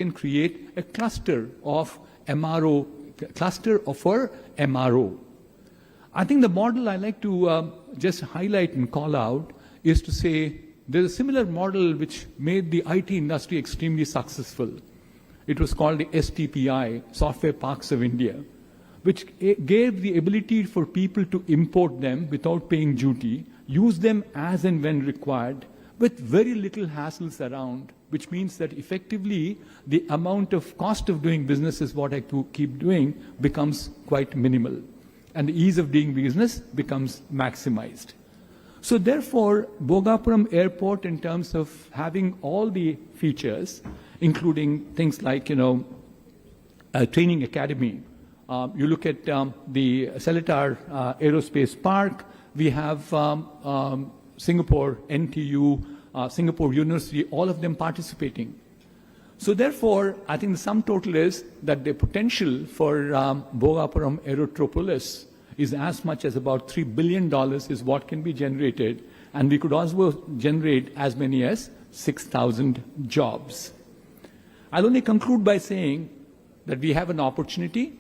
can create a cluster of MRO, for MRO. I think the model I like to just highlight and call out is to say there's a similar model which made the IT industry extremely successful. It was called the STPI, Software Parks of India, which gave the ability for people to import them without paying duty, use them as and when required, with very little hassles around, which means that effectively the amount of cost of doing business is what I keep doing becomes quite minimal. And the ease of doing business becomes maximized. So therefore, Bhogapuram Airport, in terms of having all the features, including things like, a training academy. You look at the Seletar Aerospace Park, we have Singapore, NTU, Singapore University, all of them participating. So therefore, I think the sum total is that the potential for Bhogapuram Aerotropolis is as much as about $3 billion is what can be generated, and we could also generate as many as 6,000 jobs. I'll only conclude by saying that we have an opportunity,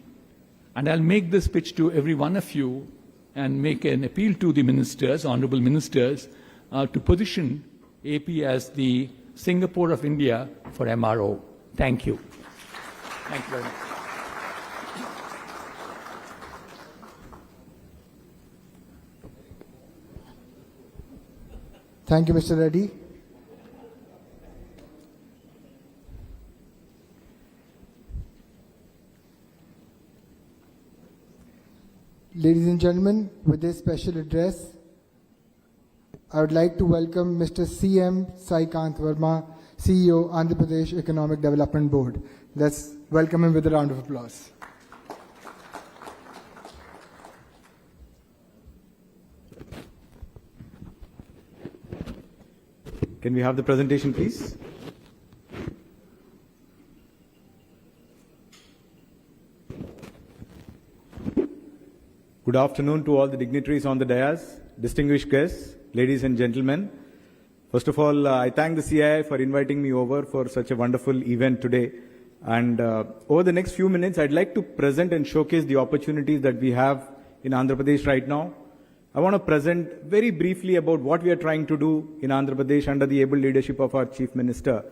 and I'll make this pitch to every one of you and make an appeal to the ministers, honorable ministers, to position AP as the Singapore of India for MRO. Thank you. Thank you very much. Thank you, Mr. Reddy. Ladies and gentlemen, with this special address, I would like to welcome Mr. C.M. Sai Kant Verma, CEO, Andhra Pradesh Economic Development Board. Let's welcome him with a round of applause. Can we have the presentation, please? Good afternoon to all the dignitaries on the dais, distinguished guests, ladies and gentlemen. First of all, I thank the CII for inviting me over for such a wonderful event today. And over the next few minutes, I'd like to present and showcase the opportunities that we have in Andhra Pradesh right now. I want to present very briefly about what we are trying to do in Andhra Pradesh under the able leadership of our Chief Minister,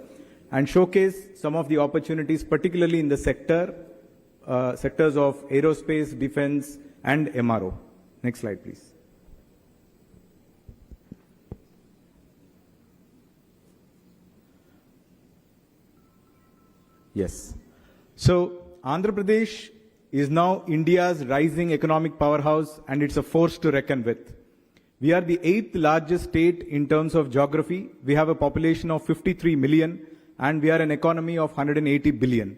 and showcase some of the opportunities, particularly in the sectors of aerospace, defense, and MRO. Next slide, please. Yes. So, Andhra Pradesh is now India's rising economic powerhouse, and it's a force to reckon with. We are the 8th largest state in terms of geography. We have a population of 53 million, and we are an economy of 180 billion.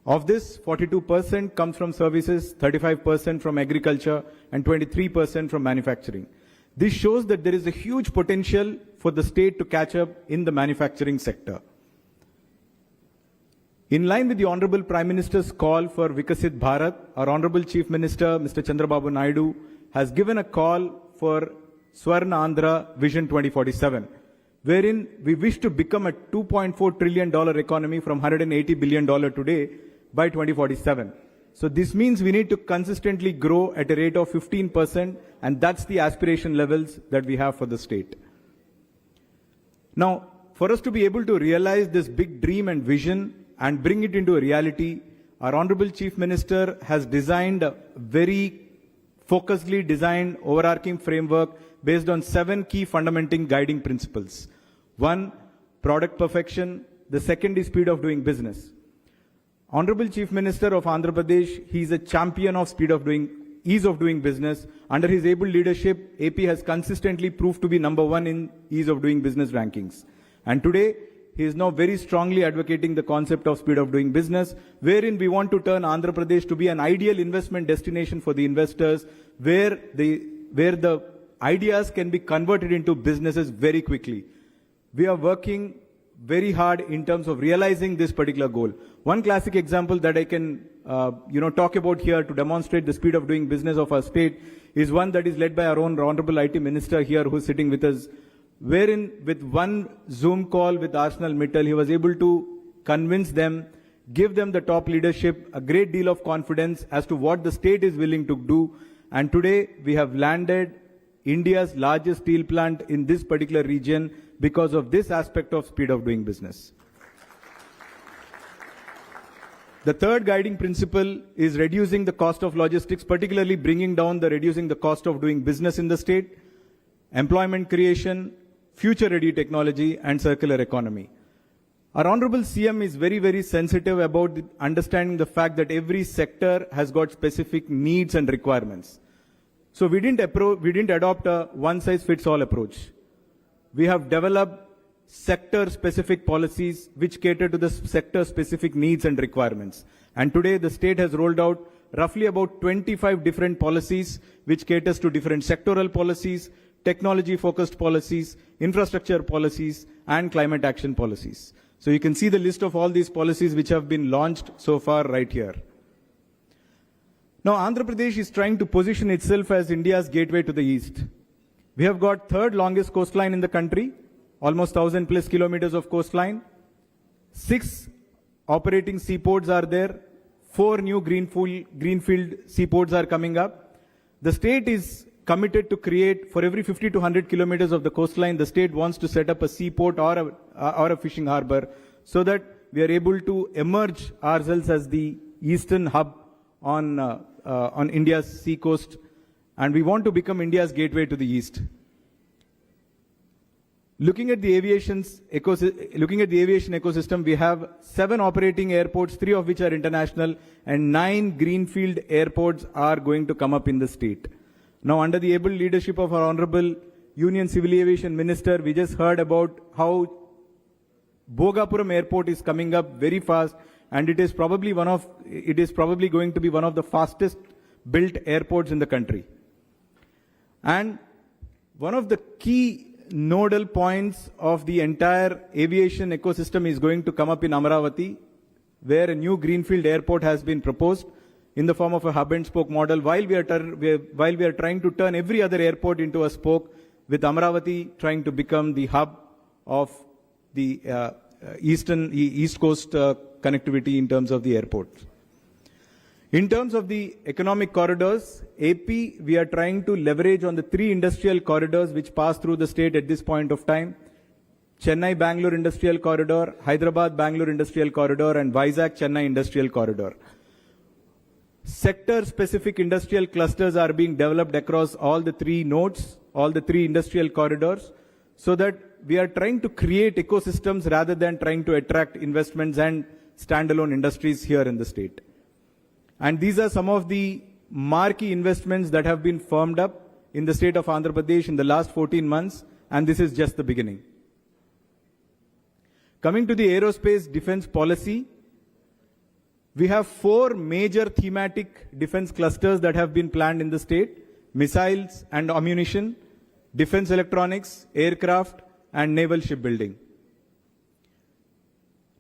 Of this, 42% comes from services, 35% from agriculture, and 23% from manufacturing. This shows that there is a huge potential for the state to catch up in the manufacturing sector. In line with the Honorable Prime Minister's call for Vikasit Bharat, our Honorable Chief Minister, Mr. Chandrababu Naidu, has given a call for Swarna Andhra Vision 2047, wherein we wish to become a $2.4 trillion economy from $180 billion today by 2047. So this means we need to consistently grow at a rate of 15%, and that's the aspiration levels that we have for the state. Now, for us to be able to realize this big dream and vision and bring it into a reality, our Honorable Chief Minister has designed a very focusedly designed overarching framework based on 7 key fundamental guiding principles. 1, product perfection. The second is speed of doing business. Honorable Chief Minister of Andhra Pradesh, he is a champion of ease of doing business. Under his able leadership, AP has consistently proved to be #1 in ease of doing business rankings. And today, he is now very strongly advocating the concept of speed of doing business, wherein we want to turn Andhra Pradesh to be an ideal investment destination for the investors, where the ideas can be converted into businesses very quickly. We are working very hard in terms of realizing this particular goal. One classic example that I can talk about here to demonstrate the speed of doing business of our state is one that is led by our own Honorable IT Minister here, who is sitting with us, wherein with one Zoom call with Arsenal Mittal, he was able to convince them give them the top leadership, a great deal of confidence as to what the state is willing to do. And today we have landed India's largest steel plant in this particular region because of this aspect of speed of doing business. The third guiding principle is reducing the cost of logistics, particularly reducing the cost of doing business in the state, employment creation, future-ready technology, and circular economy. Our Honorable CM is very, very sensitive about understanding the fact that every sector has got specific needs and requirements. So we didn't adopt a one-size-fits-all approach. We have developed sector-specific policies which cater to the sector-specific needs and requirements. And today the state has rolled out roughly about 25 different policies which caters to different sectoral policies, technology-focused policies, infrastructure policies, and climate action policies. So you can see the list of all these policies which have been launched so far right here. Now Andhra Pradesh is trying to position itself as India's gateway to the east. We have got third longest coastline in the country, almost 1,000 plus kilometers of coastline. 6 operating seaports are there. 4 new greenfield seaports are coming up. The state is committed to create, for every 50 to 100 kilometers of the coastline, the state wants to set up a seaport or a fishing harbor so that we are able to emerge ourselves as the eastern hub on India's sea coast, and we want to become India's gateway to the east. Looking at the aviation ecosystem, we have 7 operating airports, 3 of which are international, and 9 greenfield airports are going to come up in the state. Now, under the able leadership of our Honorable Union Civil Aviation Minister, we just heard about how Bhogapuram Airport is coming up very fast, and it is probably going to be one of the fastest built airports in the country. And one of the key nodal points of the entire aviation ecosystem is going to come up in Amaravati, where a new greenfield airport has been proposed in the form of a hub and spoke model, while we are trying to turn every other airport into a spoke, with Amaravati trying to become the hub of the East Coast connectivity in terms of the airports. In terms of the economic corridors, AP, we are trying to leverage on the 3 industrial corridors which pass through the state at this point of time: Chennai-Bangalore Industrial Corridor, Hyderabad-Bangalore Industrial Corridor, and Vizag-Chennai Industrial Corridor. Sector-specific industrial clusters are being developed across all the 3 nodes, all the 3 industrial corridors, so that we are trying to create ecosystems rather than trying to attract investments and standalone industries here in the state. And these are some of the marquee investments that have been firmed up in the state of Andhra Pradesh in the last 14 months, and this is just the beginning. Coming to the aerospace defense policy, we have 4 major thematic defense clusters that have been planned in the state: missiles and ammunition, defense electronics, aircraft, and naval shipbuilding.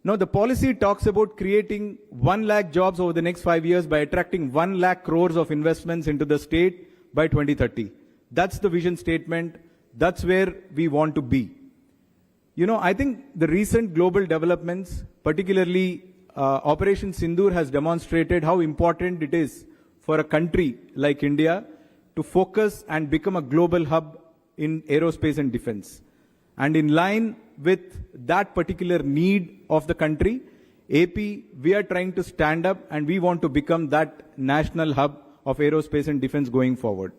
Now, the policy talks about creating 1 lakh jobs over the next 5 years by attracting 1 lakh crores of investments into the state by 2030. That's the vision statement. That's where we want to be. You know, I think the recent global developments, particularly Operation Sindoor, has demonstrated how important it is for a country like India to focus and become a global hub in aerospace and defense. And in line with that particular need of the country, AP, we are trying to stand up and we want to become that national hub of aerospace and defense going forward.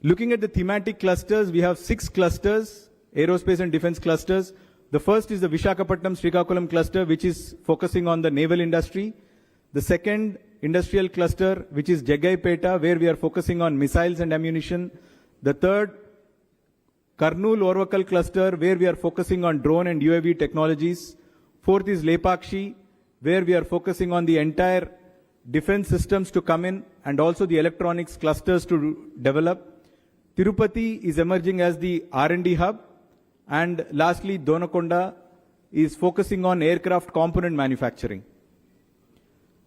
Looking at the thematic clusters, we have 6 clusters, aerospace and defense clusters. The first is the Visakhapatnam-Srikakulam cluster, which is focusing on the naval industry. The second industrial cluster, which is Jagaipeta, where we are focusing on missiles and ammunition. The third, Karnool-Orvakal cluster, where we are focusing on drone and UAV technologies. Fourth is Lepakshi, where we are focusing on the entire defense systems to come in and also the electronics clusters to develop. Tirupati is emerging as the R&D hub. And lastly, Donakonda is focusing on aircraft component manufacturing.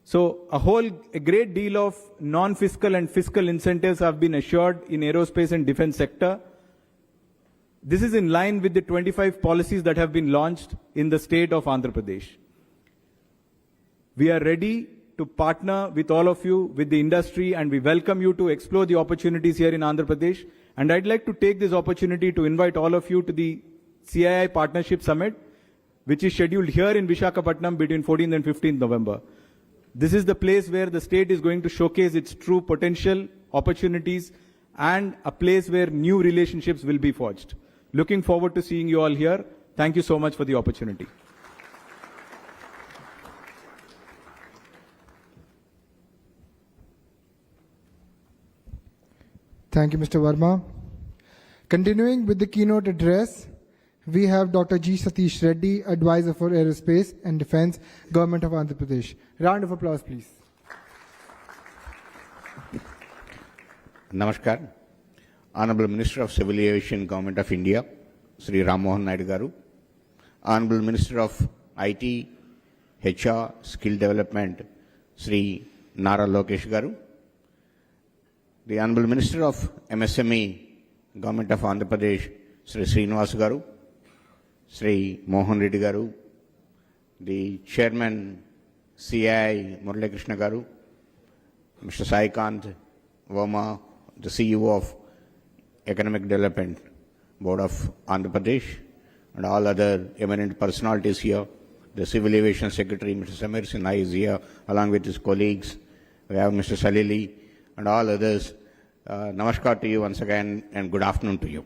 So a great deal of non-fiscal and fiscal incentives have been assured in aerospace and defense sector. This is in line with the 25 policies that have been launched in the state of Andhra Pradesh. We are ready to partner with all of you, with the industry, and we welcome you to explore the opportunities here in Andhra Pradesh. And I'd like to take this opportunity to invite all of you to the CII Partnership Summit, which is scheduled here in Visakhapatnam between 14th and 15th November. This is the place where the state is going to showcase its true potential, opportunities, and a place where new relationships will be forged. Looking forward to seeing you all here. Thank you so much for the opportunity. Thank you, Mr. Verma. Continuing with the keynote address, we have Dr. G. Satish Reddy, Advisor for Aerospace and Defense, Government of Andhra Pradesh. Round of applause, please. Namaskar. Honorable Minister of Civil Aviation, Government of India, Sri Ram Mohan Naidu Garu. Honorable Minister of IT, HR, Skill Development, Sri Nara Lokesh Garu. The Honorable Minister of MSME, Government of Andhra Pradesh, Sri Srinivas Garu. Sri Mohan Reddy Garu. The Chairman, CII, Murali Krishna Garu. Mr. Sai Kant Verma, the CEO of Economic Development Board of Andhra Pradesh, and all other eminent personalities here. The Civil Aviation Secretary, Mr. Samir Sinha, is here, along with his colleagues. We have Mr. Salili and all others. Namaskar to you once again, and good afternoon to you.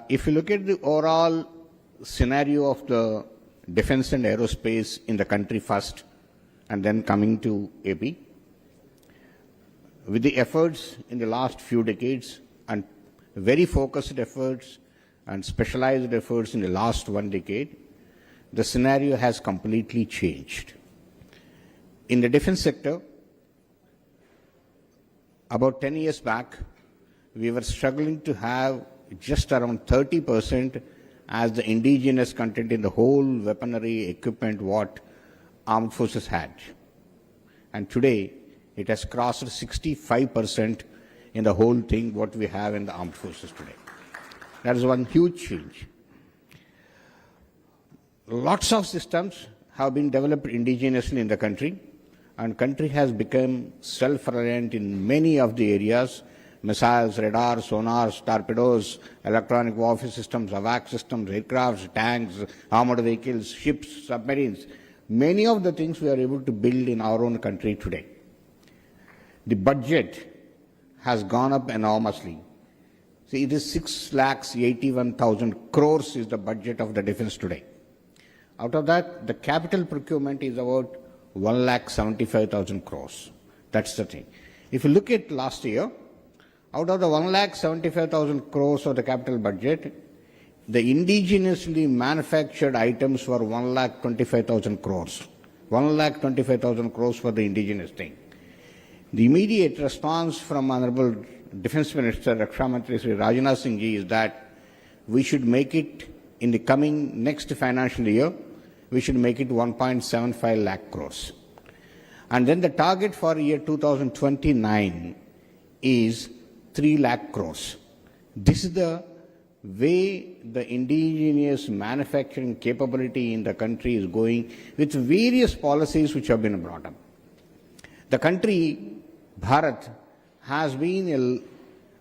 If you look at the overall scenario of the defense and aerospace in the country first, and then coming to AP, with the efforts in the last few decades and very focused efforts and specialized efforts in the last 1 decade, the scenario has completely changed. In the defense sector, about 10 years back, we were struggling to have just around 30% as the indigenous content in the whole weaponry equipment what armed forces had. And today, it has crossed 65% in the whole thing what we have in the armed forces today. That is one huge change. Lots of systems have been developed indigenously in the country, and country has become self-reliant in many of the areas: missiles, radars, sonars, torpedoes, electronic warfare systems, AVAC systems, aircrafts, tanks, armored vehicles, ships, submarines. Many of the things we are able to build in our own country today. The budget has gone up enormously. See, it is 6,81,000 crores is the budget of the defense today. Out of that, the capital procurement is about 1,75,000 crores. That's the thing. If you look at last year, out of the 1,75,000 crores of the capital budget, the indigenously manufactured items were 1,25,000 crores. 1,25,000 crores for the indigenous thing. The immediate response from Honorable Defense Minister, Raksha Mantri Sri Rajnath Singh ji, is that we should make it in the coming next financial year, we should make it 1.75 lakh crores. And then the target for year 2029 is 3 lakh crores. This is the way the indigenous manufacturing capability in the country is going, with various policies which have been brought up. The country, Bharat, has been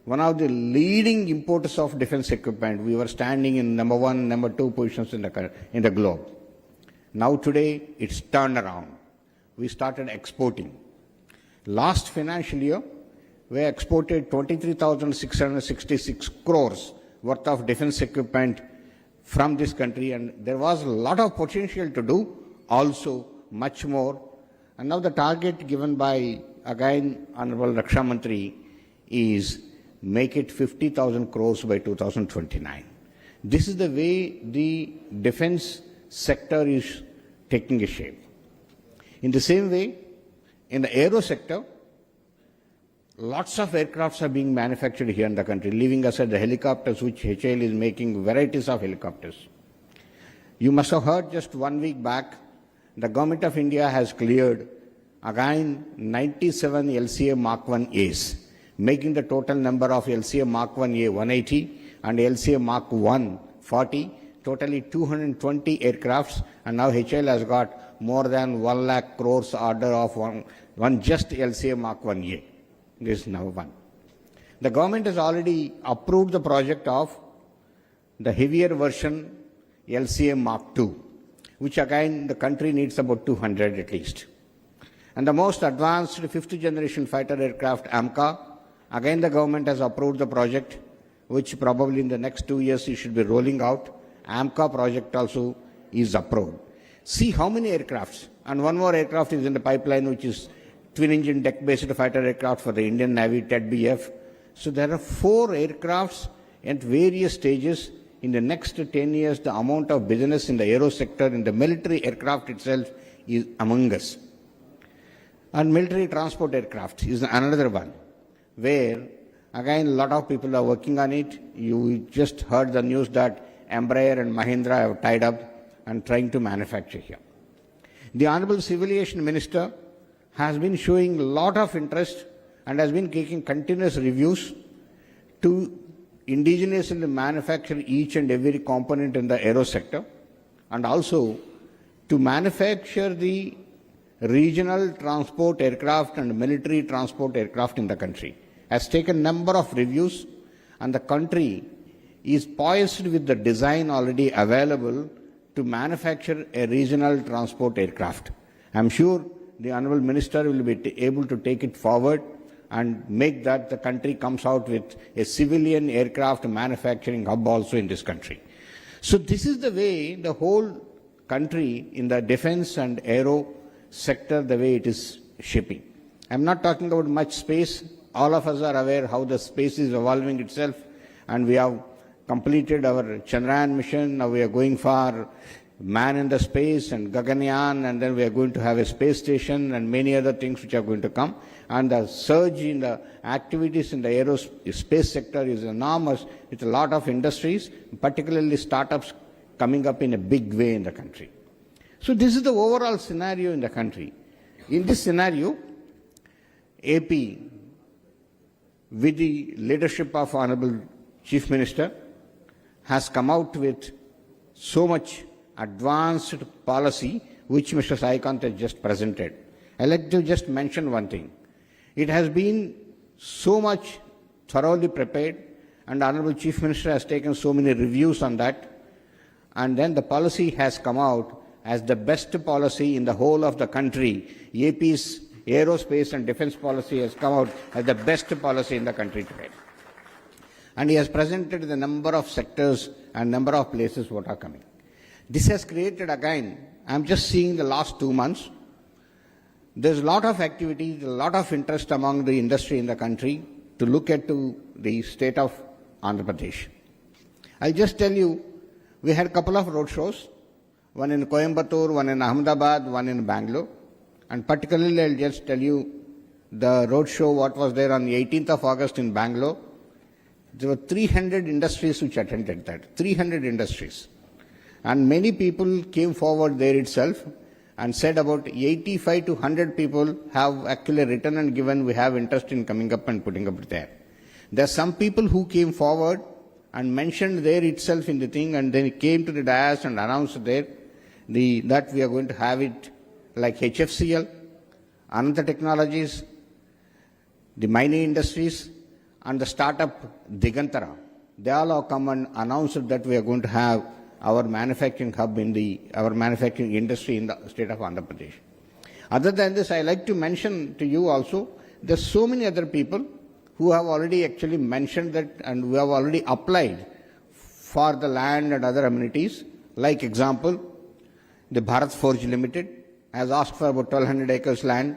one of the leading importers of defense equipment. We were standing in number 1, number 2 positions in the globe. Now today, it's turned around. We started exporting. Last financial year, we exported 23,666 crores worth of defense equipment from this country, and there was a lot of potential to do, also much more. And now the target given by, again, Honorable Raksha Mantri is make it 50,000 crores by 2029. This is the way the defense sector is taking a shape. In the same way, in the aero sector, lots of aircrafts are being manufactured here in the country, leaving aside the helicopters, which HAL is making varieties of helicopters. You must have heard just 1 week back, the Government of India has cleared again 97 LCA Mark 1As, making the total number of LCA Mark 1A 180 and LCA Mark 1 40, totally 220 aircrafts, and now HAL has got more than 1 lakh crores order of one just LCA Mark 1A. This is number one. The government has already approved the project of the heavier version LCA Mark II, which again the country needs about 200 at least. And the most advanced fifth generation fighter aircraft AMCA, again the government has approved the project, which probably in the next 2 years it should be rolling out. AMCA project also is approved. See how many aircrafts, and one more aircraft is in the pipeline, which is twin engine deck based fighter aircraft for the Indian Navy, TED-BF. So there are 4 aircrafts at various stages. In the next 10 years, the amount of business in the aero sector, in the military aircraft itself, is among us. And military transport aircraft is another one, where again a lot of people are working on it. You just heard the news that Embraer and Mahindra have tied up and trying to manufacture here. The Honorable Civil Aviation Minister has been showing a lot of interest and has been taking continuous reviews to indigenously manufacture each and every component in the aero sector, and also to manufacture the regional transport aircraft and military transport aircraft in the country. Has taken number of reviews, and the country is poised with the design already available to manufacture a regional transport aircraft. I am sure the Honorable Minister will be able to take it forward and make that the country comes out with a civilian aircraft manufacturing hub also in this country. So this is the way the whole country in the defense and aero sector, the way it is shaping. I'm not talking about much space. All of us are aware how the space is evolving itself, and we have completed our Chandrayaan mission. Now we are going for man in the space and Gaganyaan, and then we are going to have a space station and many other things which are going to come. And the surge in the activities in the aerospace sector is enormous, with a lot of industries, particularly startups, coming up in a big way in the country. So this is the overall scenario in the country. In this scenario, AP, with the leadership of Honorable Chief Minister, has come out with so much advanced policy which Mr. Saikant has just presented. I'd like to just mention one thing. It has been so much thoroughly prepared, and Honorable Chief Minister has taken so many reviews on that, and then the policy has come out as the best policy in the whole of the country. AP's aerospace and defense policy has come out as the best policy in the country today. And he has presented the number of sectors and number of places what are coming. This has created again, I'm just seeing the last 2 months, there's a lot of activity, a lot of interest among the industry in the country to look at to the state of Andhra Pradesh. I'll just tell you, we had a couple of road shows, one in Coimbatore, one in Ahmedabad, one in Bangalore. And particularly, I'll just tell you the road show, what was there on the 18th of August in Bangalore. There were 300 industries which attended that, 300 industries. And many people came forward there itself and said about 85 to 100 people have actually written and given, we have interest in coming up and putting up there. There are some people who came forward and mentioned there itself in the thing, and then came to the dais and announced there that we are going to have it like HFCL, Ananta Technologies, the mining industries, and the startup Digantara. They all have come and announced that we are going to have our manufacturing hub in our manufacturing industry in the state of Andhra Pradesh. Other than this, I like to mention to you also, there's so many other people who have already actually mentioned that, and who have already applied for the land and other amenities. Like example, the Bharat Forge Limited has asked for about 1200 acres land.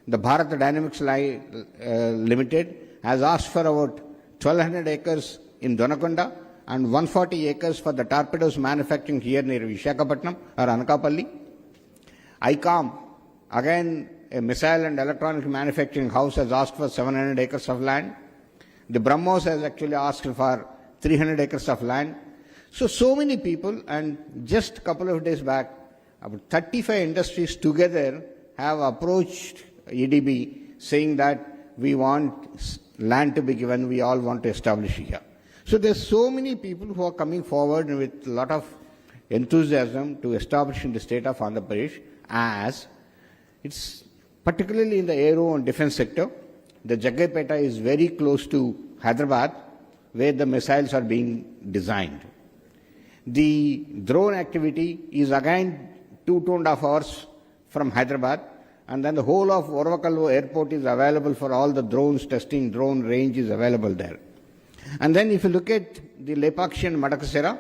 The Bharat Dynamics Limited has asked for about 1200 acres in Donakonda and 140 acres for the torpedoes manufacturing here near Visakhapatnam or Anakapalli. ICOM, again a missile and electronic manufacturing house, has asked for 700 acres of land. The BrahMos has actually asked for 300 acres of land. So many people, and just a couple of days back, about 35 industries together have approached EDB saying that we want land to be given, we all want to establish here. So there's so many people who are coming forward with a lot of enthusiasm to establish in the state of Andhra Pradesh, as it's particularly in the aero and defense sector. The Jagaipeta is very close to Hyderabad, where the missiles are being designed. The drone activity is again 2.5 hours from Hyderabad, and then the whole of Orvakallu airport is available for all the drones testing. Drone range is available there. And then if you look at the Lepakshi and Madakasera,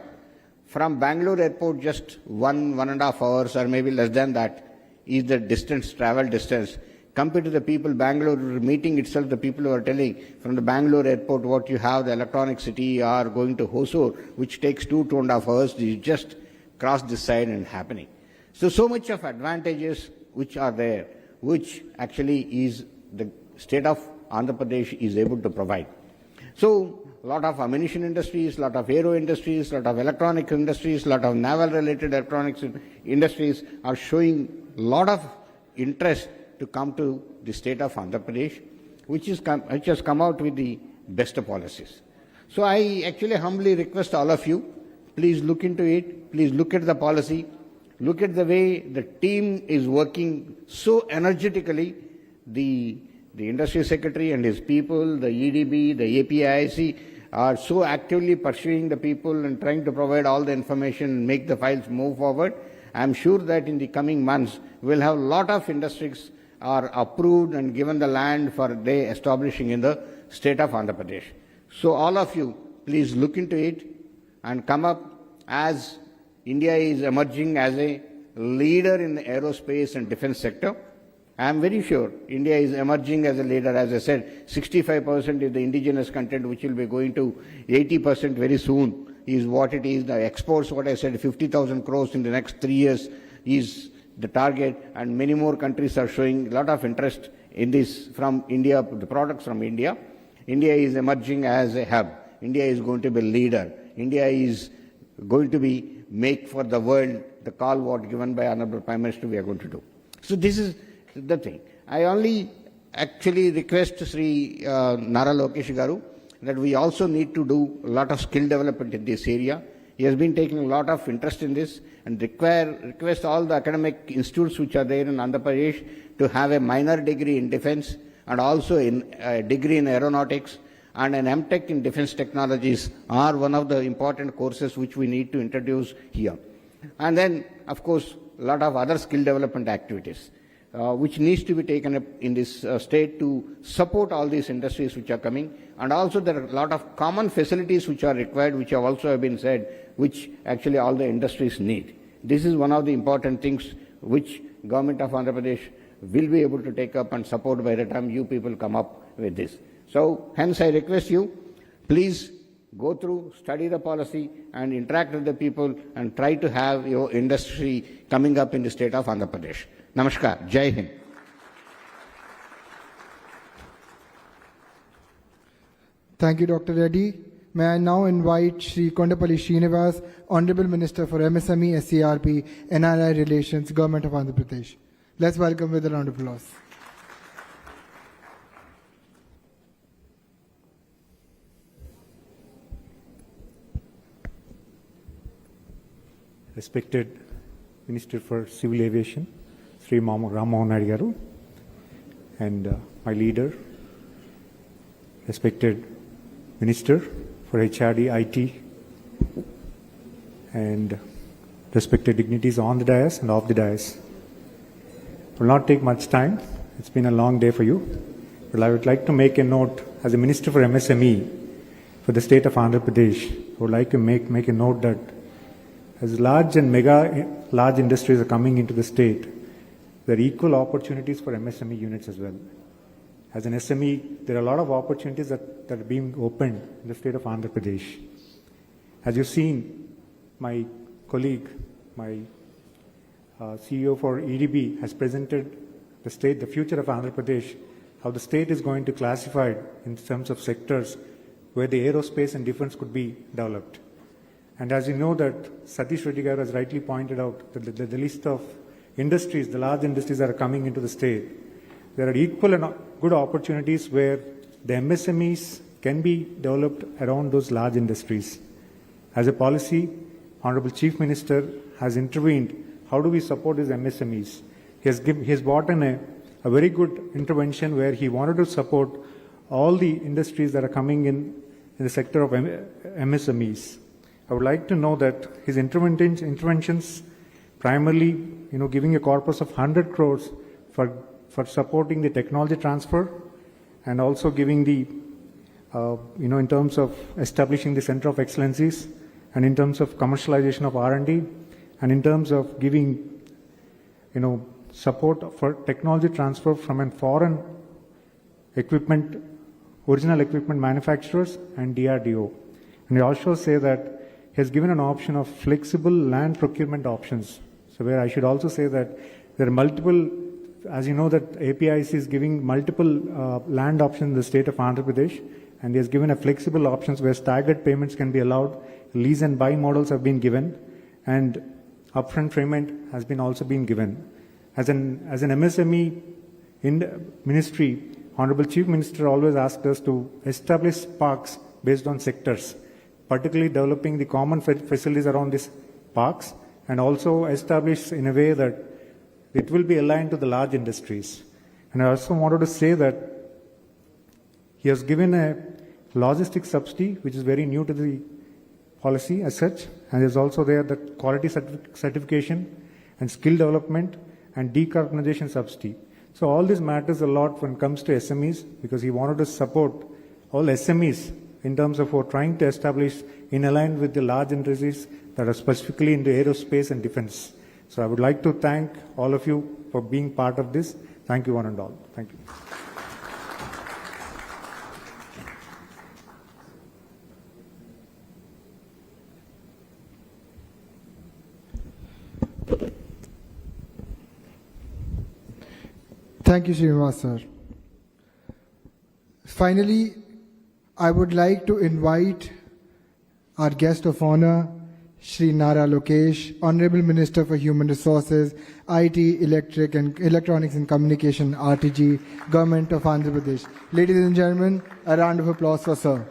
from Bangalore airport just 1.5 hours or maybe less than that is the distance, travel distance. Compared to the people, Bangalore meeting itself, the people who are telling from the Bangalore airport what you have, the electronic city, are going to Hosur, which takes 2.5 hours, you just cross this side and happening. So much of advantages which are there, which actually is the state of Andhra Pradesh is able to provide. So, a lot of ammunition industries, a lot of aero industries, a lot of electronic industries, a lot of naval-related electronics industries are showing a lot of interest to come to the state of Andhra Pradesh, which has come out with the best policies. So I actually humbly request all of you, please look into it, please look at the policy, look at the way the team is working so energetically, the industry secretary and his people, the EDB, the APIIC are so actively pursuing the people and trying to provide all the information and make the files move forward. I am sure that in the coming months, we'll have a lot of industries are approved and given the land for they establishing in the state of Andhra Pradesh. So all of you, please look into it and come up, as India is emerging as a leader in the aerospace and defense sector. I am very sure India is emerging as a leader. As I said, 65% is the indigenous content, which will be going to 80% very soon, is what it is. The exports, what I said, 50,000 crores in the next 3 years is the target, and many more countries are showing a lot of interest in this from India, the products from India. India is emerging as a hub. India is going to be a leader. India is going to be make for the world the call what given by Honorable Prime Minister we are going to do. So this is the thing. I only actually request Sri Nara Lokesh Garu that we also need to do a lot of skill development in this area. He has been taking a lot of interest in this and request all the academic institutes which are there in Andhra Pradesh to have a minor degree in defense and also in a degree in aeronautics and an MTech in defense technologies are one of the important courses which we need to introduce here. And then, of course, a lot of other skill development activities which needs to be taken up in this state to support all these industries which are coming. And also there are a lot of common facilities which are required, which have also been said, which actually all the industries need. This is one of the important things which Government of Andhra Pradesh will be able to take up and support by the time you people come up with this. So hence I request you, please go through, study the policy and interact with the people and try to have your industry coming up in the state of Andhra Pradesh. Namaskar. Jai Hind. Thank you, Dr. Reddy. May I now invite Shri Kondapalli Srinivas, Honorable Minister for MSME, SCRP, NRI Relations, Government of Andhra Pradesh. Let's welcome with a round of applause. Respected Minister for Civil Aviation, Sri Rammohan Naidu Garu, and my leader, respected Minister for HRD, IT, and respected dignitaries on the dais and off the dais. It will not take much time. It's been a long day for you. But I would like to make a note, as a Minister for MSME for the state of Andhra Pradesh, I would like to make a note that as large and large industries are coming into the state, there are equal opportunities for MSME units as well. As an SME, there are a lot of opportunities that are being opened in the state of Andhra Pradesh. As you've seen, my colleague, my CEO for EDB has presented the future of Andhra Pradesh, how the state is going to classify in terms of sectors where the aerospace and defense could be developed. And as you know that Satish Reddy Garu has rightly pointed out that the list of industries, the large industries that are coming into the state, there are equal and good opportunities where the MSMEs can be developed around those large industries. As a policy, Honorable Chief Minister has intervened. How do we support his MSMEs? He has brought in a very good intervention where he wanted to support all the industries that are coming in the sector of MSMEs. I would like to know that his interventions primarily, giving a corpus of 100 crores for supporting the technology transfer and also giving the, in terms of establishing the center of excellencies and in terms of commercialization of R&D and in terms of giving, support for technology transfer from a foreign equipment, original equipment manufacturers and DRDO. And I also say that he has given an option of flexible land procurement options. So where I should also say that there are multiple, as you know, that APIC is giving multiple land options in the state of Andhra Pradesh, and he has given a flexible options where staggered payments can be allowed, lease and buy models have been given, and upfront payment has been also been given. As an MSME in ministry, Honorable Chief Minister always asked us to establish parks based on sectors, particularly developing the common facilities around these parks and also establish in a way that it will be aligned to the large industries. And I also wanted to say that he has given a logistics subsidy, which is very new to the policy as such, and there's also there the quality certification and skill development and decarbonization subsidy. So all this matters a lot when it comes to SMEs because he wanted to support all SMEs in terms of trying to establish in alignment with the large industries that are specifically into aerospace and defense. So I would like to thank all of you for being part of this. Thank you one and all. Thank you. Thank you, Srinivas sir. Finally, I would like to invite our guest of honor, Shri Nara Lokesh, Honorable Minister for Human Resources, IT, Electronics and Communication, RTG, Government of Andhra Pradesh. Ladies and gentlemen, a round of applause for sir.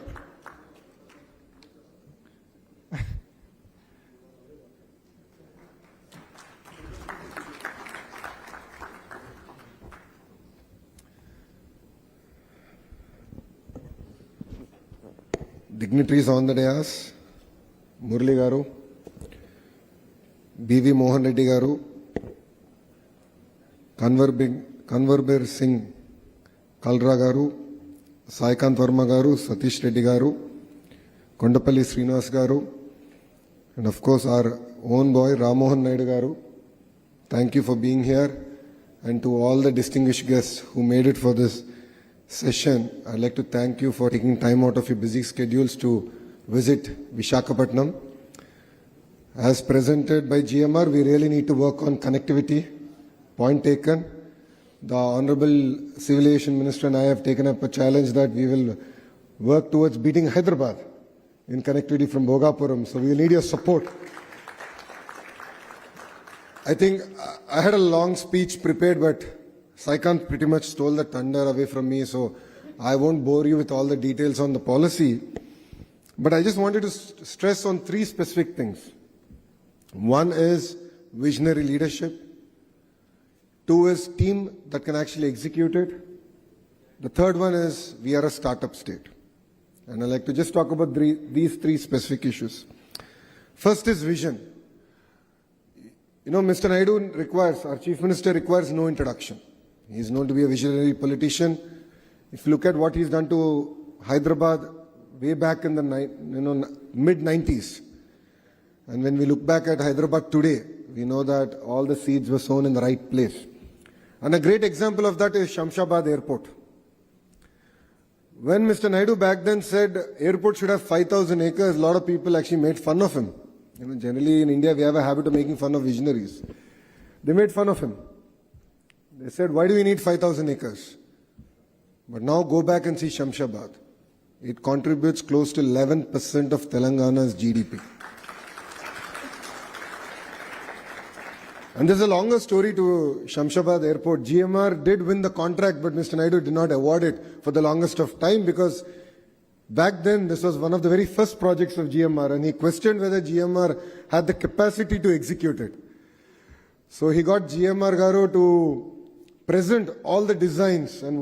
Dignitaries on the dais, Murli Garu, B.V. Mohan Reddy Garu, Kanwarbir Singh Kalra Garu, Saikant Verma Garu, Satish Reddy Garu, Kondapalli Srinivas Garu, and of course our own boy Ramohan Naidu Garu. Thank you for being here, and to all the distinguished guests who made it for this session, I'd like to thank you for taking time out of your busy schedules to visit Visakhapatnam. As presented by GMR, we really need to work on connectivity. Point taken. The Honorable Civil Aviation Minister and I have taken up a challenge that we will work towards beating Hyderabad in connectivity from Bhogapuram. So we will need your support. I think I had a long speech prepared, but Saikant pretty much stole the thunder away from me, so I won't bore you with all the details on the policy. But I just wanted to stress on three specific things. One is visionary leadership. Two is team that can actually execute it. The third one is we are a startup state. And I'd like to just talk about these three specific issues. First is vision. Mr. Naidu requires, our Chief Minister requires no introduction. He is known to be a visionary politician. If you look at what he's done to Hyderabad way back in the mid-90s, and when we look back at Hyderabad today, we know that all the seeds were sown in the right place. And a great example of that is Shamshabad Airport. When Mr. Naidu back then said airport should have 5,000 acres, a lot of people actually made fun of him. Generally in India we have a habit of making fun of visionaries. They made fun of him. They said, why do we need 5,000 acres? But now go back and see Shamshabad. It contributes close to 11% of Telangana's GDP. And there's a longer story to Shamshabad Airport. GMR did win the contract, but Mr. Naidu did not award it for the longest of time because Back then, this was one of the very first projects of GMR, and he questioned whether GMR had the capacity to execute it. So he got GMR Garu to present all the designs, and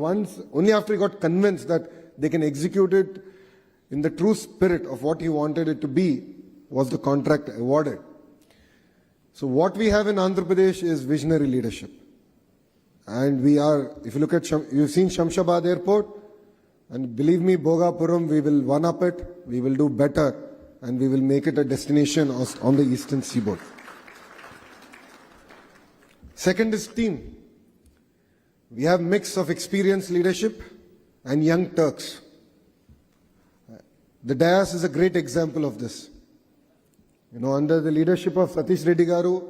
only after he got convinced that they can execute it in the true spirit of what he wanted it to be, was the contract awarded. So what we have in Andhra Pradesh is visionary leadership. And we are, if you look at, you've seen Shamshabad Airport, and believe me, Bhogapuram, we will one-up it, we will do better, and we will make it a destination on the eastern seaboard. Second is team. We have mix of experienced leadership and young Turks. The Dayas is a great example of this. You know, under the leadership of Satish Reddy Garu,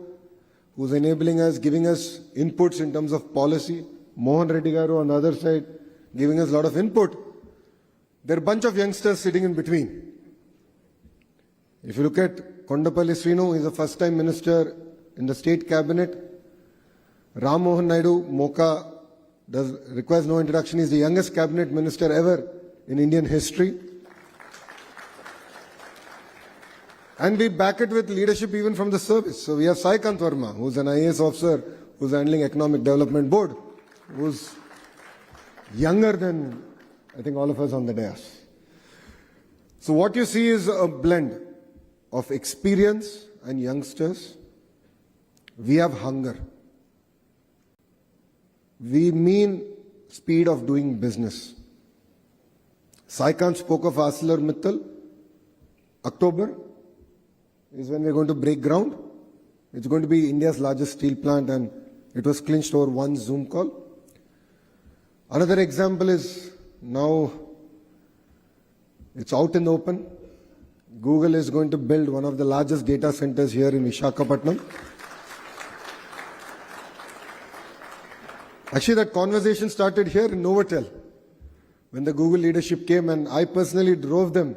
who's enabling us, giving us inputs in terms of policy, Mohan Reddy Garu on the other side, giving us a lot of input. There are a bunch of youngsters sitting in between. If you look at Kondapalli Srinu, he's a first-time minister in the state cabinet. Ram Mohan Naidu, Moka, requires no introduction. He's the youngest cabinet minister ever in Indian history. And we back it with leadership even from the service. So we have Saikant Verma, who's an IAS officer, who's handling Economic Development Board, who's younger than, I think, all of us on the dais. So what you see is a blend of experience and youngsters. We have hunger. We mean speed of doing business. Saikant spoke of ArcelorMittal. October is when we're going to break ground. It's going to be India's largest steel plant, and it was clinched over one Zoom call. Another example is now it's out in the open. Google is going to build one of the largest data centers here in Visakhapatnam. Actually, that conversation started here in Novotel when the Google leadership came, and I personally drove them,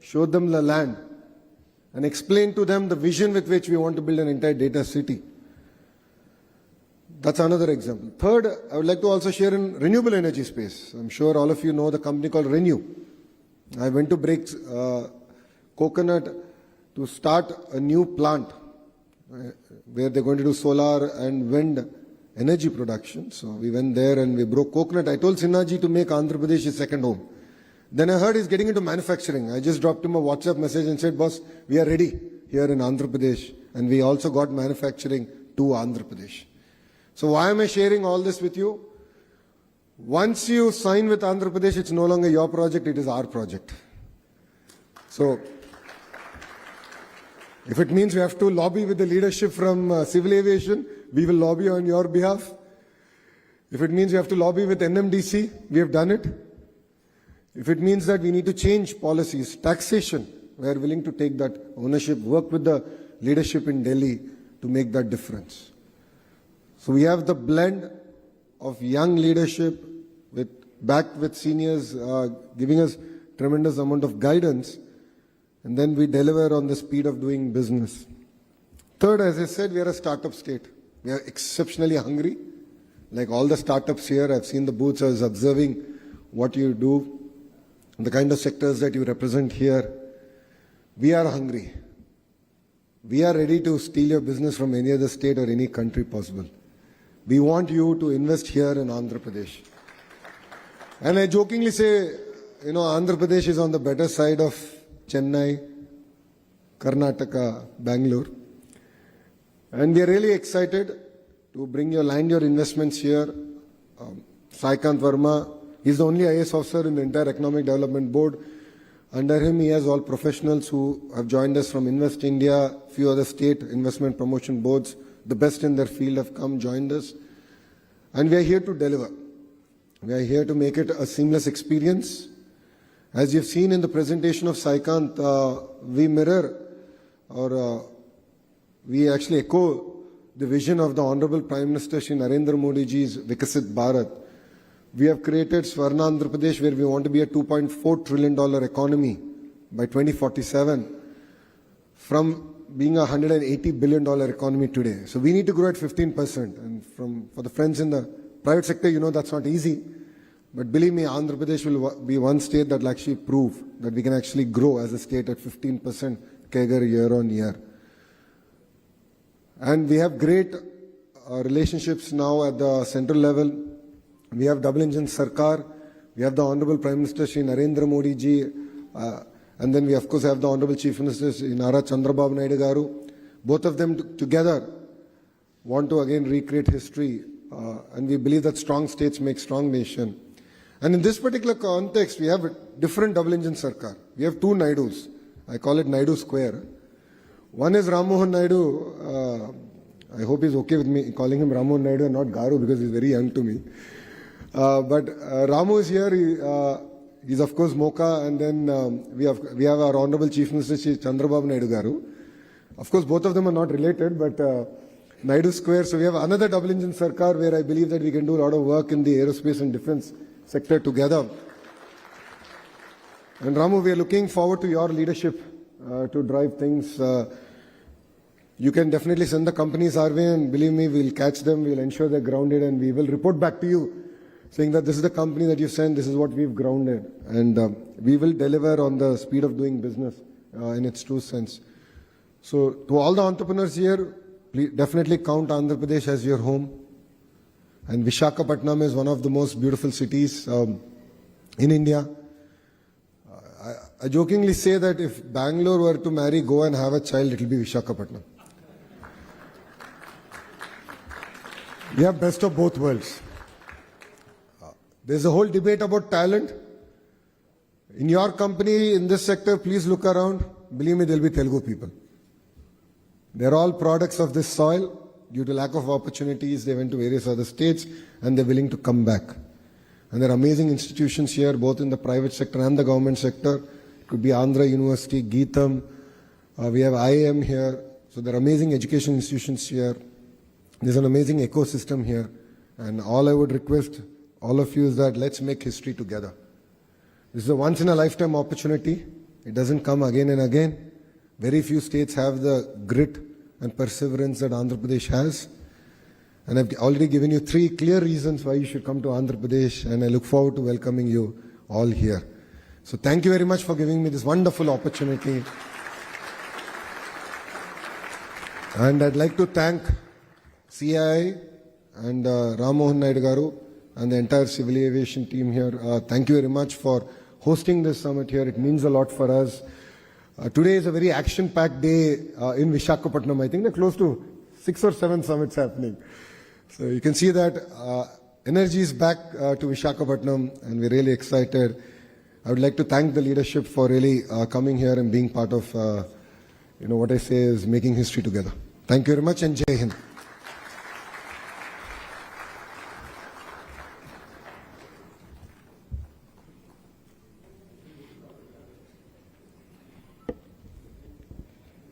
showed them the land, and explained to them the vision with which we want to build an entire data city. That's another example. Third, I would like to also share in renewable energy space. I'm sure all of you know the company called Renew. I went to break coconut to start a new plant where they're going to do solar and wind energy production. So we went there and we broke coconut. I told Sinhaji to make Andhra Pradesh his second home. Then I heard he's getting into manufacturing. I just dropped him a WhatsApp message and said, boss, we are ready here in Andhra Pradesh. And we also got manufacturing to Andhra Pradesh. So why am I sharing all this with you? Once you sign with Andhra Pradesh, it's no longer your project, it is our project. So if it means we have to lobby with the leadership from civil aviation, we will lobby on your behalf. If it means we have to lobby with NMDC, we have done it. If it means that we need to change policies, taxation, we are willing to take that ownership, work with the leadership in Delhi to make that difference. So we have the blend of young leadership backed with seniors giving us tremendous amount of guidance, and then we deliver on the speed of doing business. Third, as I said, we are a startup state. We are exceptionally hungry. Like all the startups here, I've seen the booths, I was observing what you do, the kind of sectors that you represent here. We are hungry. We are ready to steal your business from any other state or any country possible. We want you to invest here in Andhra Pradesh. And I jokingly say, Andhra Pradesh is on the better side of Chennai, Karnataka, Bangalore. And we are really excited to bring your investments here. Saikant Verma, he's the only IAS officer in the entire Economic Development Board. Under him, he has all professionals who have joined us from Invest India, few other state investment promotion boards. The best in their field have come, joined us. And we are here to deliver. We are here to make it a seamless experience. As you've seen in the presentation of Saikant, we mirror or we actually echo the vision of the Honorable Prime Minister Shri Narendra Modi ji's Vikasit Bharat. We have created Swarna Andhra Pradesh, where we want to be a $2.4 trillion economy by 2047 from being a $180 billion economy today. So we need to grow at 15%. And for the friends in the private sector, that's not easy. But believe me, Andhra Pradesh will be one state that will actually prove that we can actually grow as a state at 15% CAGR year on year. And we have great relationships now at the central level. We have double engine Sarkar. We have the Honorable Prime Minister Shri Narendra Modi ji. And then we of course have the Honorable Chief Minister Shri Nara Chandrababu Naidu Garu. Both of them together want to again recreate history. And we believe that strong states make strong nation. And in this particular context, we have a different double engine Sarkar. We have two Naidus. I call it Naidu Square. One is Ram Mohan Naidu. I hope he's okay with me calling him Ram Mohan Naidu and not Garu because he's very young to me. But Ramu is here. He's of course Mocha, and then we have our Honorable Chief Minister Shri Chandrababu Naidu Garu. Of course, both of them are not related, but Naidu Square. So we have another double engine Sarkar where I believe that we can do a lot of work in the aerospace and defense sector together. And Ramu, we are looking forward to your leadership to drive things. You can definitely send the companies our way, and believe me, we'll catch them, we'll ensure they're grounded, and we will report back to you saying that this is the company that you sent, this is what we've grounded. And we will deliver on the speed of doing business in its true sense. So to all the entrepreneurs here, please definitely count Andhra Pradesh as your home. And Visakhapatnam is one of the most beautiful cities in India. I jokingly say that if Bangalore were to marry Goa and have a child, it will be Visakhapatnam. We have best of both worlds. There's a whole debate about talent. In your company, in this sector, please look around. Believe me, there will be Telugu people. They're all products of this soil. Due to lack of opportunities, they went to various other states and they're willing to come back. And there are amazing institutions here, both in the private sector and the government sector. It could be Andhra University, Geetham. We have IIM here. So there are amazing education institutions here. There's an amazing ecosystem here. And all I would request all of you is that let's make history together. This is a once in a lifetime opportunity. It doesn't come again and again. Very few states have the grit and perseverance that Andhra Pradesh has. And I've already given you 3 clear reasons why you should come to Andhra Pradesh, and I look forward to welcoming you all here. So thank you very much for giving me this wonderful opportunity. And I'd like to thank CII and Ram Mohan Naidu Garu and the entire civil aviation team here. Thank you very much for hosting this summit here. It means a lot for us. Today is a very action-packed day in Visakhapatnam. I think there are close to 6 or 7 summits happening. So you can see that energy is back to Visakhapatnam, and we're really excited. I would like to thank the leadership for really coming here and being part of, what I say is making history together. Thank you very much, and Jai Hind.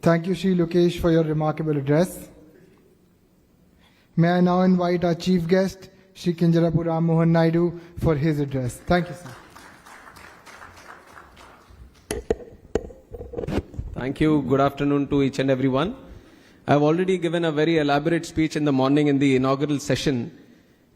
Thank you, Shri Lokesh, for your remarkable address. May I now invite our chief guest, Shri Kinjarapu Ram Mohan Naidu, for his address. Thank you, sir. Thank you. Good afternoon to each and everyone. I've already given a very elaborate speech in the morning in the inaugural session.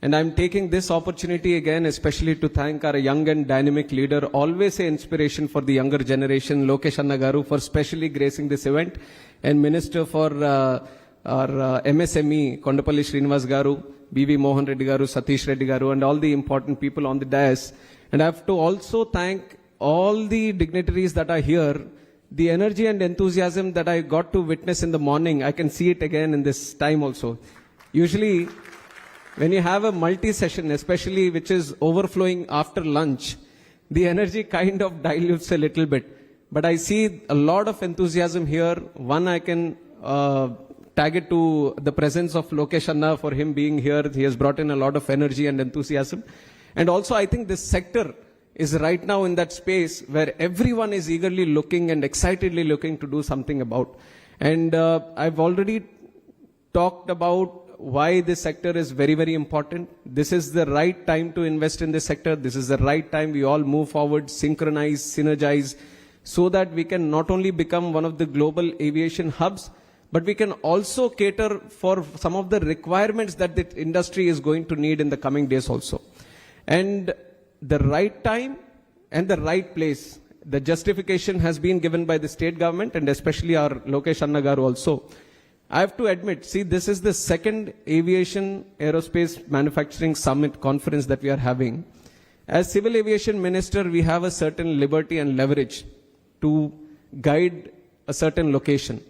And I'm taking this opportunity again, especially to thank our young and dynamic leader, always an inspiration for the younger generation, Lokesh Anna Garu, for specially gracing this event, and Minister for our MSME, Kondapalli Srinivas Garu, B.V. Mohan Reddy Garu, Satish Reddy Garu, and all the important people on the dais. And I have to also thank all the dignitaries that are here. The energy and enthusiasm that I got to witness in the morning, I can see it again in this time also. Usually, when you have a multi-session, especially which is overflowing after lunch, the energy kind of dilutes a little bit. But I see a lot of enthusiasm here. One, I can tag it to the presence of Lokesh Anna for him being here. He has brought in a lot of energy and enthusiasm. And also, I think this sector is right now in that space where everyone is eagerly looking and excitedly looking to do something about. And I've already talked about why this sector is very, very important. This is the right time to invest in this sector. This is the right time we all move forward, synchronize, synergize, so that we can not only become one of the global aviation hubs, but we can also cater for some of the requirements that the industry is going to need in the coming days also. And the right time and the right place. The justification has been given by the state government and especially our Lokesh Anna garu also. I have to admit, see, this is the second aviation aerospace manufacturing summit conference that we are having. As civil aviation minister, we have a certain liberty and leverage to guide a certain location.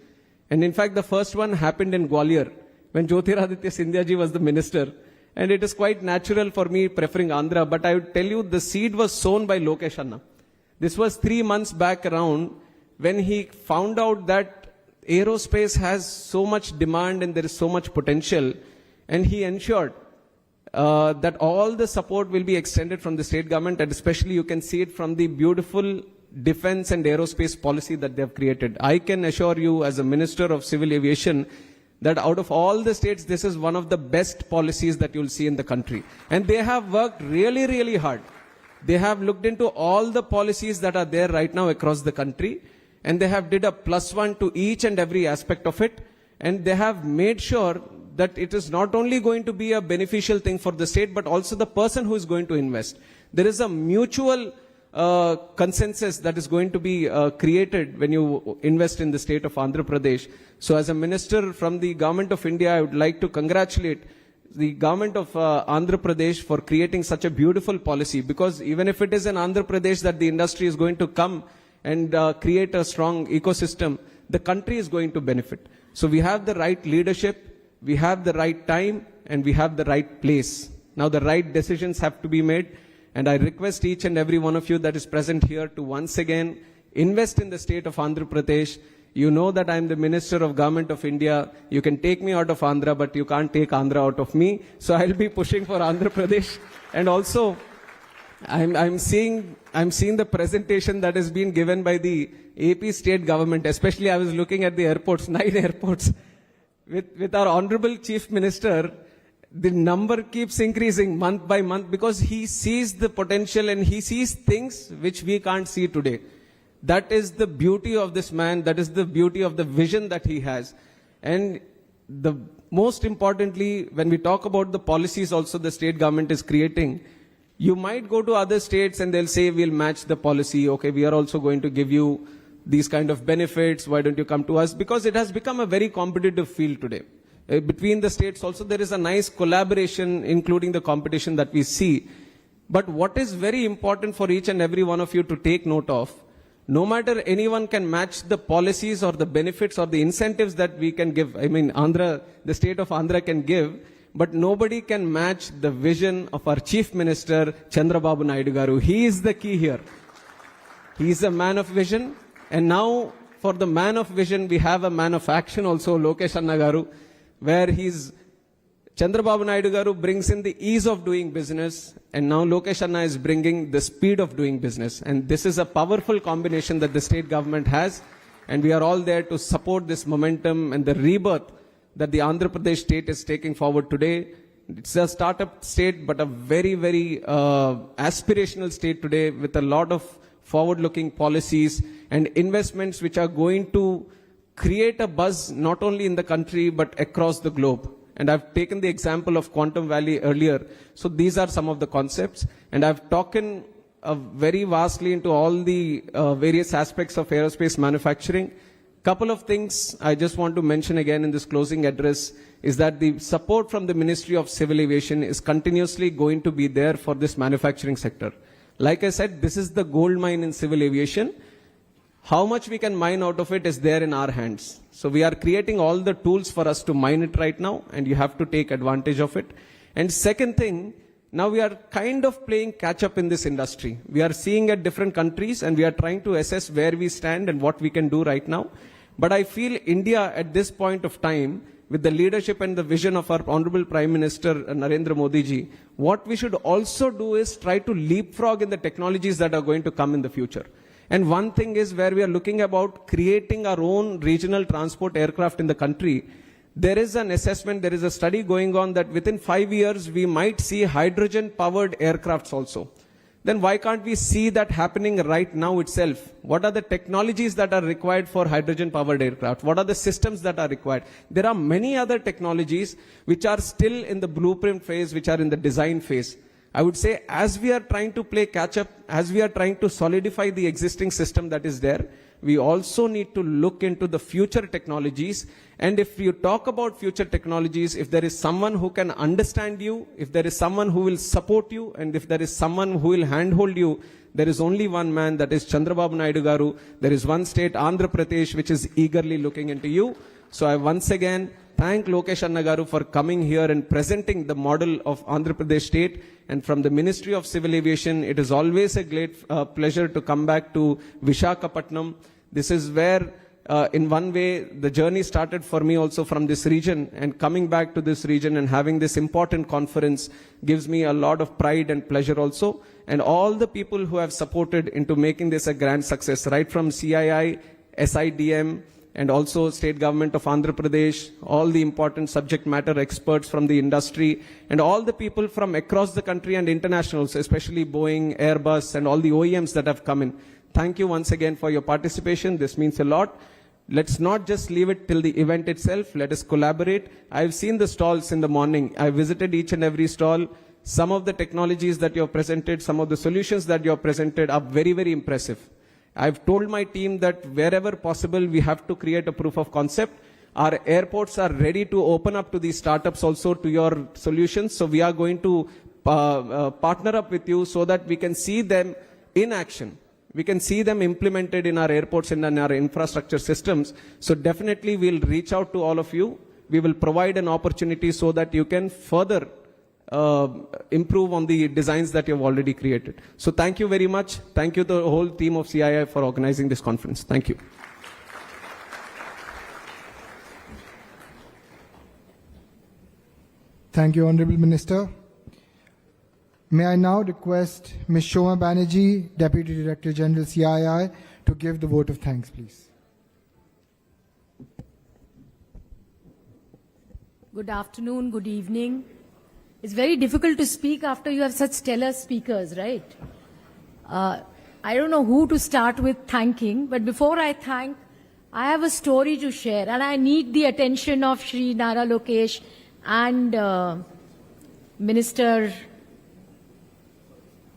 And in fact, the first one happened in Gwalior when Jyotiraditya Scindia ji was the minister. And it is quite natural for me preferring Andhra, but I would tell you the seed was sown by Lokesh Anna. This was 3 months back around when he found out that aerospace has so much demand and there is so much potential, and he ensured that all the support will be extended from the state government, and especially you can see it from the beautiful defense and aerospace policy that they have created. I can assure you as a Minister of Civil Aviation that out of all the states, this is one of the best policies that you'll see in the country. And they have worked really, really hard. They have looked into all the policies that are there right now across the country, and they have did a +1 to each and every aspect of it, and they have made sure that it is not only going to be a beneficial thing for the state, but also the person who is going to invest. There is a mutual consensus that is going to be created when you invest in the state of Andhra Pradesh. So as a minister from the government of India, I would like to congratulate the government of Andhra Pradesh for creating such a beautiful policy, because even if it is in Andhra Pradesh that the industry is going to come and create a strong ecosystem, the country is going to benefit. So we have the right leadership, we have the right time, and we have the right place. Now the right decisions have to be made, and I request each and every one of you that is present here to once again invest in the state of Andhra Pradesh. You know that I am the Minister of Government of India. You can take me out of Andhra, but you can't take Andhra out of me. So I'll be pushing for Andhra Pradesh. And also, I'm seeing the presentation that has been given by the AP state government. Especially, I was looking at the airports, 9 airports. With our Honorable Chief Minister, the number keeps increasing month by month because he sees the potential and he sees things which we can't see today. That is the beauty of this man. That is the beauty of the vision that he has. And the most importantly, when we talk about the policies also the state government is creating, you might go to other states and they'll say, we'll match the policy. Okay, we are also going to give you these kind of benefits. Why don't you come to us? Because it has become a very competitive field today. Between the states also, there is a nice collaboration, including the competition that we see. But what is very important for each and every one of you to take note of, no matter anyone can match the policies or the benefits or the incentives that we can give. I mean, Andhra, the state of Andhra can give, but nobody can match the vision of our Chief Minister, Chandrababu Naidu garu. He is the key here. He is a man of vision. And now, for the man of vision, we have a man of action also, Lokesh Anna garu, where Chandrababu Naidu garu brings in the ease of doing business, and now Lokesh Anna is bringing the speed of doing business. And this is a powerful combination that the state government has, and we are all there to support this momentum and the rebirth that the Andhra Pradesh state is taking forward today. It's a startup state, but a very, very aspirational state today with a lot of forward-looking policies and investments which are going to create a buzz not only in the country but across the globe. And I've taken the example of Quantum Valley earlier. So these are some of the concepts. And I've talked very vastly into all the various aspects of aerospace manufacturing. Couple of things I just want to mention again in this closing address is that the support from the Ministry of Civil Aviation is continuously going to be there for this manufacturing sector. Like I said, this is the gold mine in civil aviation. How much we can mine out of it is there in our hands. So we are creating all the tools for us to mine it right now, and you have to take advantage of it. And second thing, now we are kind of playing catch up in this industry. We are seeing at different countries and we are trying to assess where we stand and what we can do right now. But I feel India at this point of time, with the leadership and the vision of our Honorable Prime Minister Narendra Modi ji, what we should also do is try to leapfrog in the technologies that are going to come in the future. And one thing is where we are looking about creating our own regional transport aircraft in the country. There is an assessment, there is a study going on that within 5 years, we might see hydrogen-powered aircrafts also. Then why can't we see that happening right now itself? What are the technologies that are required for hydrogen-powered aircraft? What are the systems that are required? There are many other technologies which are still in the blueprint phase, which are in the design phase. I would say as we are trying to play catch up, as we are trying to solidify the existing system that is there, we also need to look into the future technologies. And if you talk about future technologies, if there is someone who can understand you, if there is someone who will support you, and if there is someone who will handhold you, there is only one man, that is Chandrababu Naidu Garu. There is one state, Andhra Pradesh, which is eagerly looking into you. So I once again thank Lokesh Anna Garu for coming here and presenting the model of Andhra Pradesh state. And from the Ministry of Civil Aviation, it is always a great pleasure to come back to Visakhapatnam. This is where, in one way, the journey started for me also from this region. And coming back to this region and having this important conference gives me a lot of pride and pleasure also. And all the people who have supported into making this a grand success, right from CII, SIDM, and also state government of Andhra Pradesh, all the important subject matter experts from the industry, and all the people from across the country and internationals, especially Boeing, Airbus, and all the OEMs that have come in. Thank you once again for your participation. This means a lot. Let's not just leave it till the event itself. Let us collaborate. I've seen the stalls in the morning. I visited each and every stall. Some of the technologies that you have presented, some of the solutions that you have presented are very, very impressive. I've told my team that wherever possible, we have to create a proof of concept. Our airports are ready to open up to these startups also to your solutions. So we are going to partner up with you so that we can see them in action. We can see them implemented in our airports and in our infrastructure systems. So definitely we'll reach out to all of you. We will provide an opportunity so that you can further improve on the designs that you've already created. So thank you very much. Thank you to the whole team of CII for organizing this conference. Thank you. Thank you, Honorable Minister. May I now request Ms. Shoma Banerjee, Deputy Director General CII, to give the vote of thanks, please. Good afternoon, good evening. It's very difficult to speak after you have such stellar speakers, right? I don't know who to start with thanking, but before I thank, I have a story to share, and I need the attention of Shri Nara Lokesh and Minister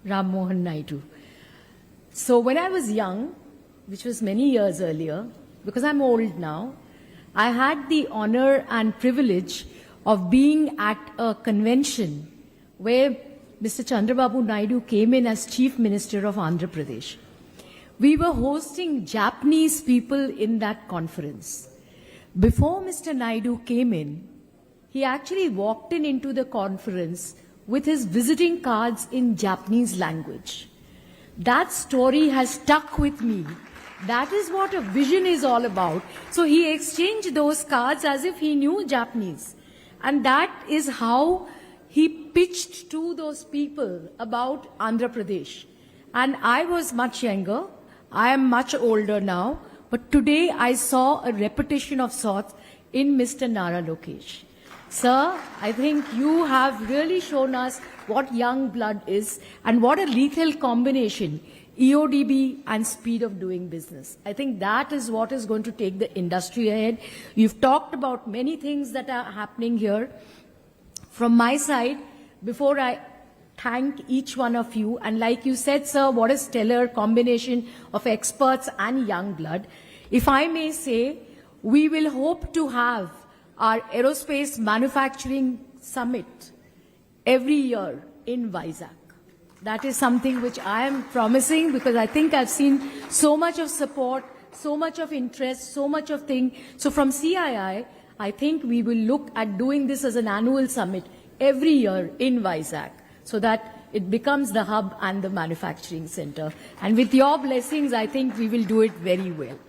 Ram Mohan Naidu. So when I was young, which was many years earlier, because I'm old now, I had the honor and privilege of being at a convention where Mr. Chandrababu Naidu came in as Chief Minister of Andhra Pradesh. We were hosting Japanese people in that conference. Before Mr. Naidu came in, he actually walked into the conference with his visiting cards in Japanese language. That story has stuck with me. That is what a vision is all about. So he exchanged those cards as if he knew Japanese. And that is how he pitched to those people about Andhra Pradesh. And I was much younger. I am much older now. But today I saw a repetition of sorts in Mr. Nara Lokesh. Sir, I think you have really shown us what young blood is and what a lethal combination, EODB and speed of doing business. I think that is what is going to take the industry ahead. You've talked about many things that are happening here. From my side, before I thank each one of you, and like you said, sir, what a stellar combination of experts and young blood. If I may say, we will hope to have our Aerospace Manufacturing Summit every year in Vizag. That is something which I am promising because I think I've seen so much of support, so much of interest, so much of thing. So from CII, I think we will look at doing this as an annual summit every year in Vizag so that it becomes the hub and the manufacturing center. And with your blessings, I think we will do it very well.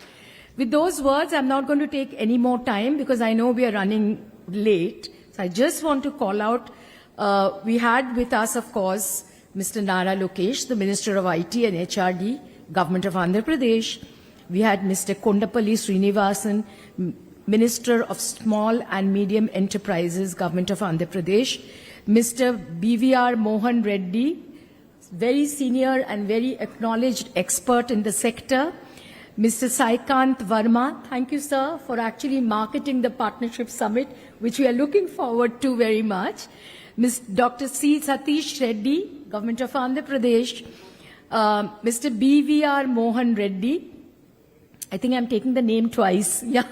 With those words, I'm not going to take any more time because I know we are running late. So I just want to call out, we had with us, of course, Mr. Nara Lokesh, the Minister of IT and HRD, Government of Andhra Pradesh. We had Mr. Kondapalli Srinivasan, Minister of Small and Medium Enterprises, Government of Andhra Pradesh. Mr. BVR Mohan Reddy, very senior and very acknowledged expert in the sector. Mr. Saikant Verma, thank you, sir, for actually marketing the Partnership Summit, which we are looking forward to very much. Dr. C. Satish Reddy, Government of Andhra Pradesh, Mr. B.V.R. Mohan Reddy, I think I'm taking the name twice, yeah,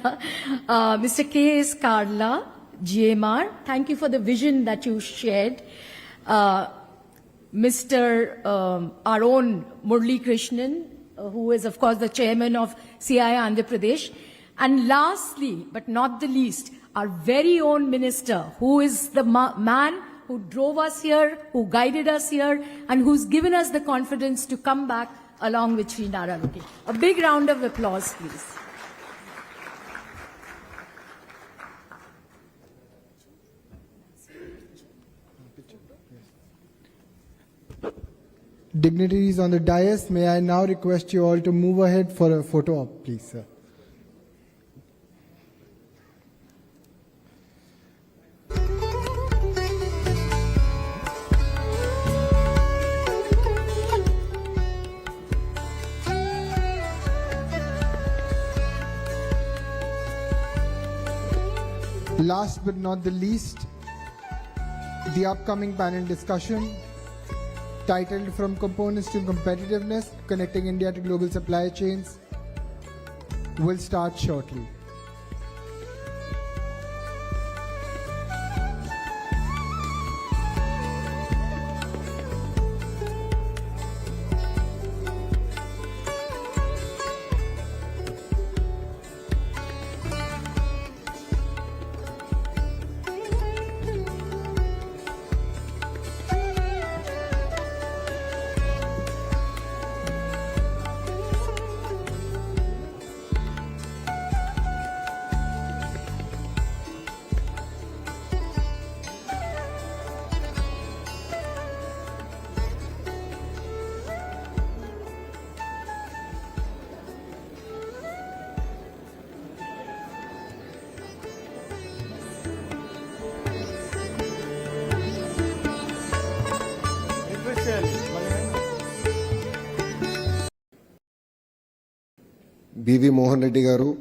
Mr. K.S. Karla, GMR, thank you for the vision that you shared, Mr. Our own Murli Krishnan, who is of course the chairman of CI Andhra Pradesh, and lastly but not the least, our very own minister, who is the man who drove us here, who guided us here, and who's given us the confidence to come back along with Sri Nara Lokesh. A big round of applause, please. Dignitaries on the dais, may I now request you all to move ahead for a photo op, please, sir. Last but not the least, the upcoming panel discussion titled From Components to Competitiveness, Connecting India to Global Supply Chains will start shortly. B.V. Mohan Reddy Garu,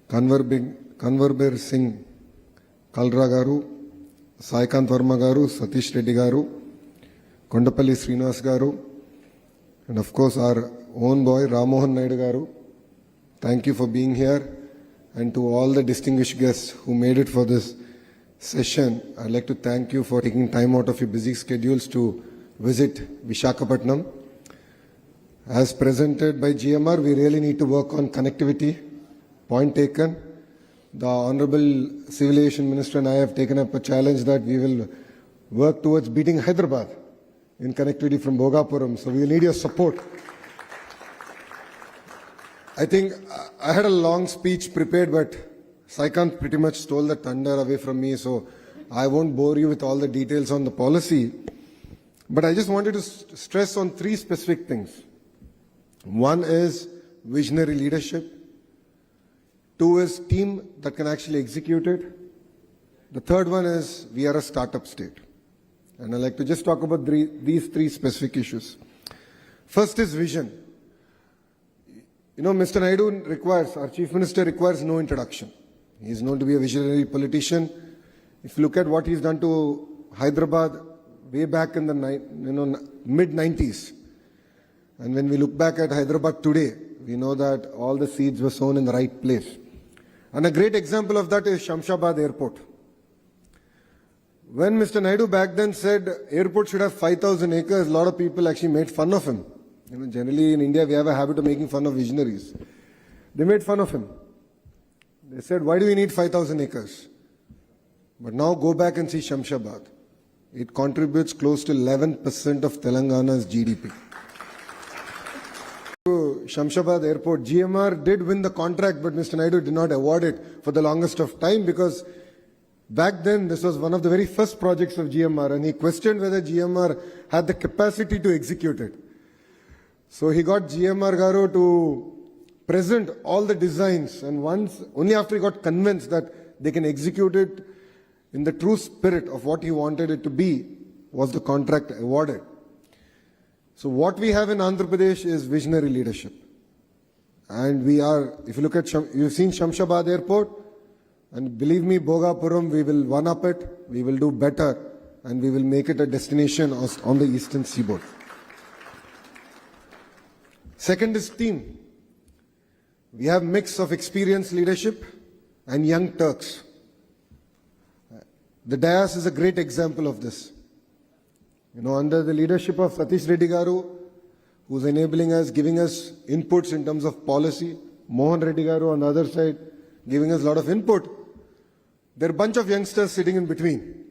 Kanwarbir Singh Kalra Garu, Saikant Varma Garu, Satish Reddy Garu, Kondapalli Srinivas Garu, and of course our own boy Ramohan Naidu Garu. Thank you for being here, and to all the distinguished guests who made it for this session, I'd like to thank you for taking time out of your busy schedules to visit Visakhapatnam. As presented by GMR, we really need to work on connectivity. Point taken. The Honorable Civil Aviation Minister and I have taken up a challenge that we will work towards beating Hyderabad in connectivity from Bhogapuram. So we will need your support. I think I had a long speech prepared, but Saikant pretty much stole the thunder away from me, so I won't bore you with all the details on the policy. But I just wanted to stress on three specific things. One is visionary leadership. Two is team that can actually execute it. The third one is we are a startup state. And I'd like to just talk about these three specific issues. First is vision. You know, Mr. Naidu requires, our Chief Minister requires no introduction. He is known to be a visionary politician. If you look at what he's done to Hyderabad way back in the mid-90s, and when we look back at Hyderabad today, we know that all the seeds were sown in the right place. And a great example of that is Shamshabad Airport. When Mr. Naidu back then said airport should have 5,000 acres, a lot of people actually made fun of him. You know, generally in India, we have a habit of making fun of visionaries. They made fun of him. They said, why do we need 5,000 acres? But now go back and see Shamshabad. It contributes close to 11% of Telangana's GDP. Shamshabad Airport, GMR did win the contract, but Mr. Naidu did not award it for the longest of time because back then this was one of the very first projects of GMR and he questioned whether GMR had the capacity to execute it. So he got GMR Garu to present all the designs, and only after he got convinced that they can execute it in the true spirit of what he wanted it to be, was the contract awarded. So what we have in Andhra Pradesh is visionary leadership. And we are, if you look at, you've seen Shamshabad Airport, And believe me, Bogapuram, we will one up it, we will do better, and we will make it a destination on the eastern seaboard. Second is team. We have mix of experienced leadership and young Turks. The Dayas is a great example of this. Under the leadership of Satish Reddy Garu, who's enabling us, giving us inputs in terms of policy, Mohan Reddy Garu on the other side, giving us a lot of input. There are a bunch of youngsters sitting in between.